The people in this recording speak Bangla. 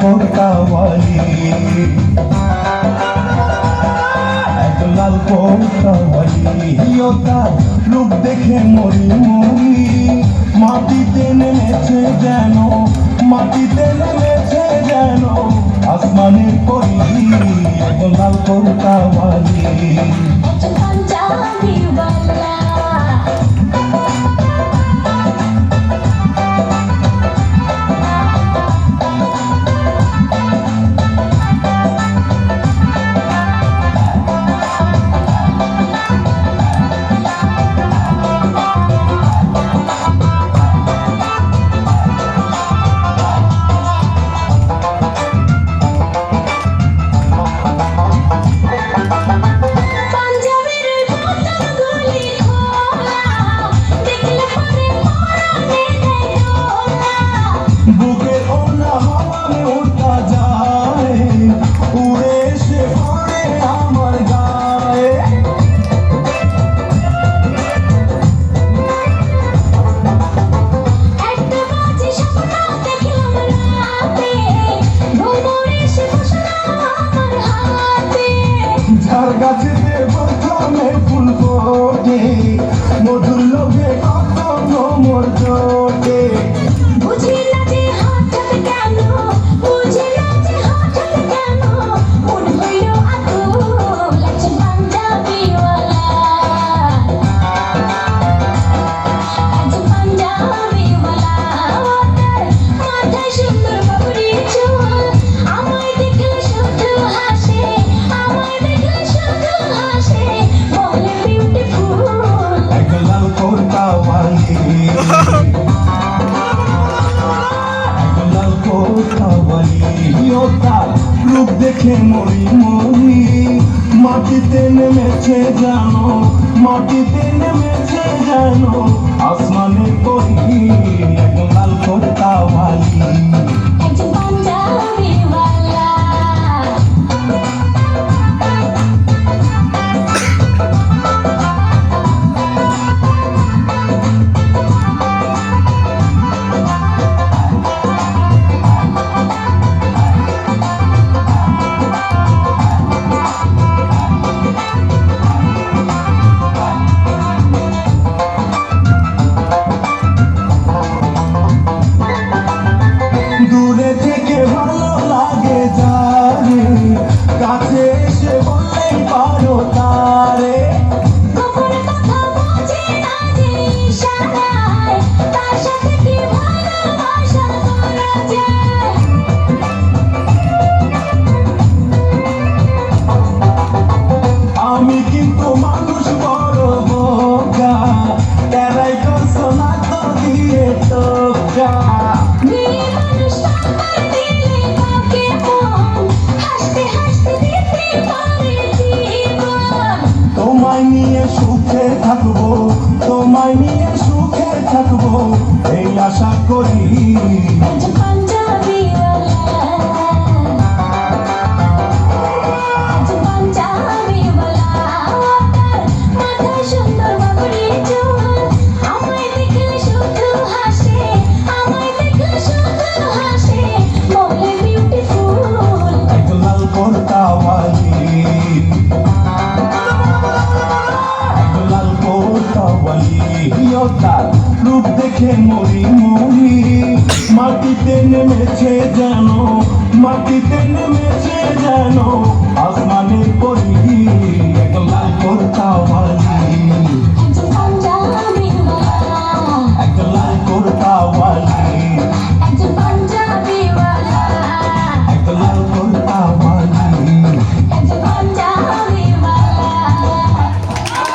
কোটাওয়ালি, এক লাল কোটাওয়ালি, ও তার রূপ দেখে মরি মরি, মাটিতে নেমেছে যেন, মাটিতে নেমেছে যেন আসমানের পরি, এক লাল কোটাওয়ালি। গাছেতে প্রথমে ফুল ফোটে, মধুর লোভে কত মোর জোটে, বুঝি না যে হঠাৎ কেন, বুঝি না যে হঠাৎ কেন মন হইল আকুল, একজন পাঞ্জাবিওয়ালা, একজন পাঞ্জাবিওয়ালা, তার মাথায় সুন্দর বাবরি চুল, আমায় দেখলে শুধু হাসে, আমায় দেখলে শুধু হাসে, বলে বিউটিফুল। এক লাল কোটাওয়ালি, এক লাল কোটাওয়ালি, ও তার রূপ দেখে মরি মরি, মাটিতে নেমেছে জানো, মাটিতে নেমেছে জানো আসমানের পরি, এক লাল কোটাওয়ালি। একজন পাঞ্জাবিওয়ালা, দূরে থেকে ভালো লাগে যারে, কাছে এসে বললেই পারো তারে, গোপন কথা বোঝে না যে ইশারায়, তার সাথে কি ভালোবাসা করা যায়। আমি কিন্তু মানুষ বড় বোকা, তেরাই করছো না তো দিয়ে টোকা, মেয়ে মানুষ টাকার দিলে কাকে মন, হাসতে হাসতে দিতে পারে জীবন। তোমায় নিয়ে সুখে থাকবো, তোমায় নিয়ে সুখে থাকবো এই আশা করি, একজন পাঞ্জাবিওয়ালা, একজন পাঞ্জাবিওয়ালা, তার মাথায় সুন্দর বাবরি চুল, আমায় দেখলে শুধু হাসে, আমায় দেখলে শুধু হাসে, বলে বিউটিফুল। এক লাল কোটাওয়ালি, এক লাল কোটাওয়ালি, ও তার রূপ দেখে মরি মরি, মাটিতে নেমেছে যেন, মাটিতে নেমেছে যেন আসমানের পরি।